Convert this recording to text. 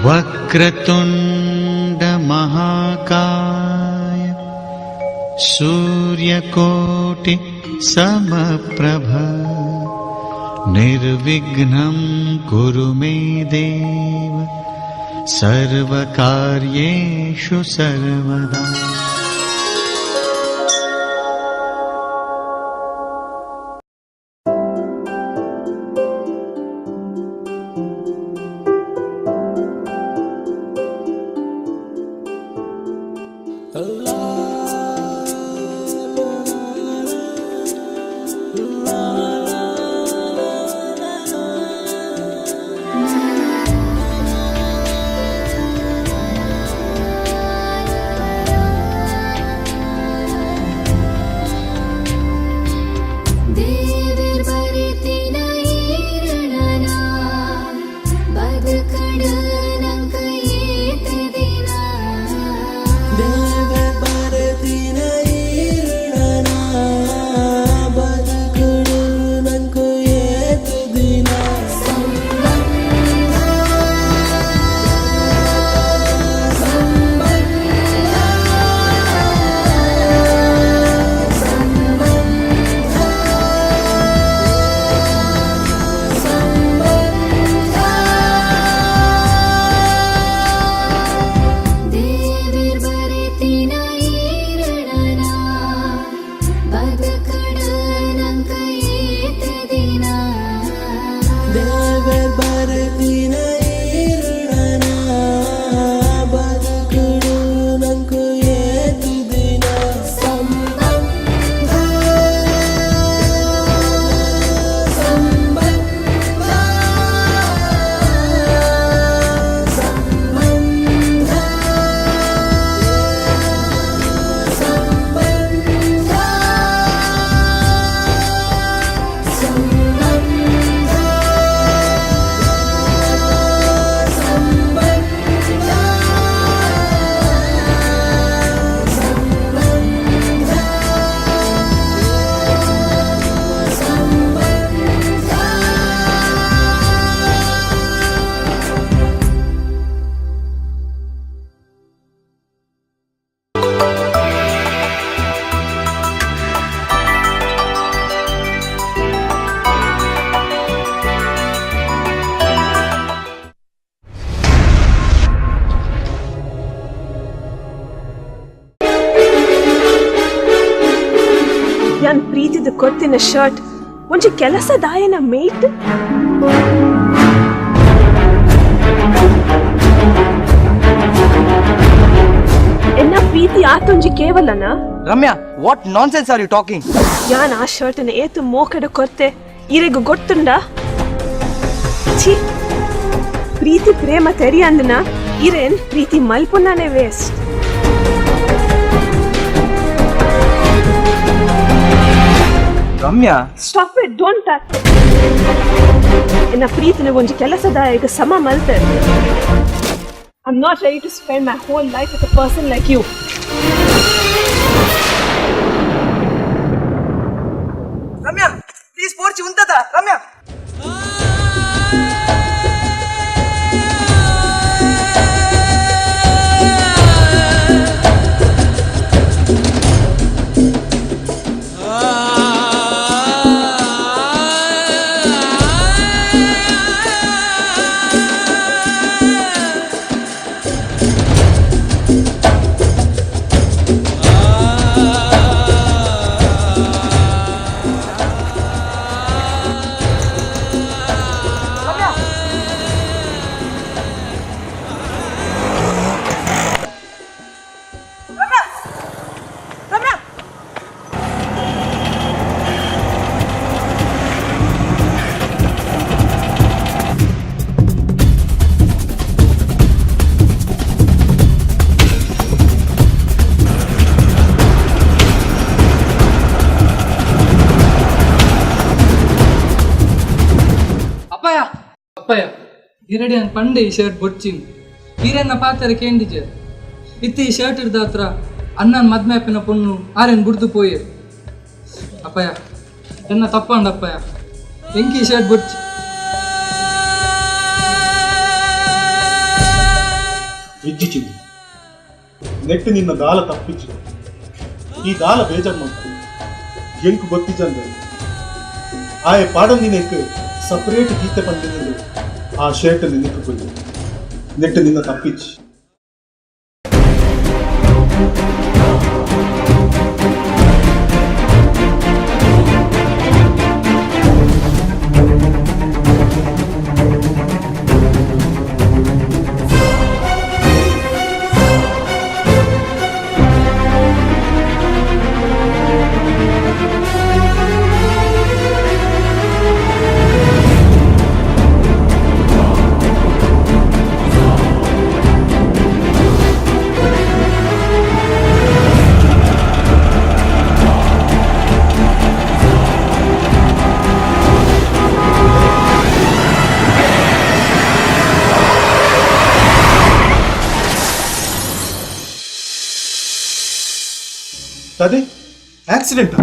वक्रतुण्ड महाकाय सूर्यकोटि समप्रभ निर्विघ्नं कुरु मे देव सर्वकार्येषु सर्वदा। ನಾನು ಪ್ರೀತಿದು ಕೊಡ್ತಿನ ಶರ್ಟ್ ಒಂಚೆ ಕೆಲಸದಾಯನ ಮೇಟ್ ಎನ್ನ ಪ್ರೀತಿ ಆತೊಂಜಿ ಕೇವಲನ. Ramya, what nonsense are you talking? ಯಾನ್ ಆ ಶರ್ಟ್ನ ಏತು ಮೋಕಡ ಕೊರ್ತೆ ಇರೆಗು ಗೊತ್ತುಂಡ. ಛೀ, ಪ್ರೀತಿ ಪ್ರೇಮ ತೆರಿ ಅಂದನ ಇರೇನ್ ಪ್ರೀತಿ ಮಲ್ಪುನಾನೆ waste. Ramya, stop it, don't touch. ಎನ್ನ ಪ್ರೀತಿನ ಒಂಜಿ ಕೆಲಸದಾಯಕ ಸಮ ಮಲ್ತೆ. I'm not ready to spend my whole life with a person like you. Ramya, please porchi untada. Ramya. ಅಪ್ಪಯ್ಯ ಗಿರಡಿ ಅನ್ ಪಂಡೆ ಈ ಶರ್ಟ್ ಬೊಚ್ಚಿನ್ ಈರೆನ್ನ ಪಾತ್ರೆ ಕೇಂದಿಜ ಇತ್ತು ಈ ಶರ್ಟ್ ಇಡ್ದ ಹತ್ರ ಅಣ್ಣನ ಮದ್ಮ್ಯಾಪಿನ ಪೊಣ್ಣು ಆರೇನ್ ಬುಡ್ದು ಪೋಯೆ ಅಪ್ಪಯ್ಯ ಎನ್ನ ತಪ್ಪಂಡ ಅಪ್ಪಯ್ಯ ಎಂಕಿ ಈ ಶರ್ಟ್ ಬೊಚ್ಚಿ ಹೆಜ್ಜಿಚಿಂದು ನೆಟ್ಟು ನಿನ್ನ ದಾಲ ತಪ್ಪಿಚ್ಚು ಈ ದಾಲ ಬೇಜಾರು ಮಾಡ್ತಾರೆ ಎಂಕು ಗೊತ್ತಿದ್ದಂದ್ರೆ ಆಯ ಪಾಡ ನಿನಕ್ಕೆ ಸಪರೇಟ್ ಗೀತೆ ಪಂಡಿದ್ದು ಆ ಶರ್ಟ್ ನಿನಕ್ಕೆ ಕೊಯ್ದು ನೆಟ್ಟು ನಿನ್ನ ತಪ್ಪಿಚ್ಚು ಅದೇ ಆಕ್ಸಿಡೆಂಟ್